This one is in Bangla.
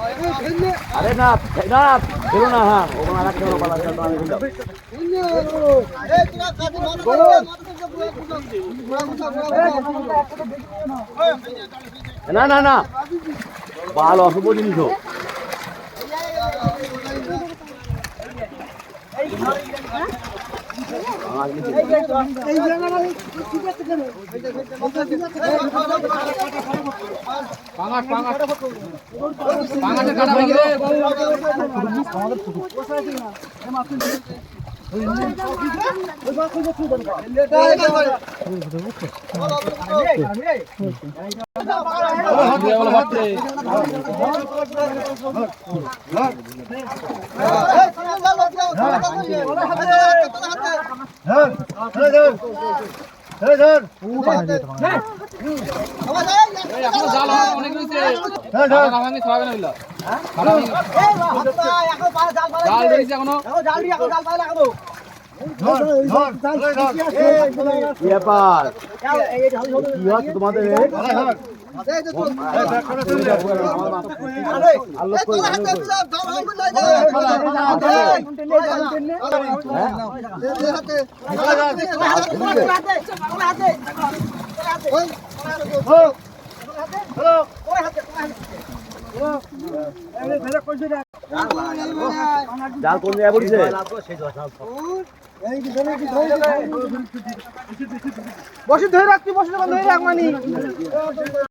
अरे ना खेलो ना। हाँ वो हमारा खेलो वाला चल रहा है ना ना ना बाल অশুভ জিনিস তোমাদের জাল কোন জায়গায় পড়ছে বসে ধরে রাখছি বসে ধরে রাখ মানি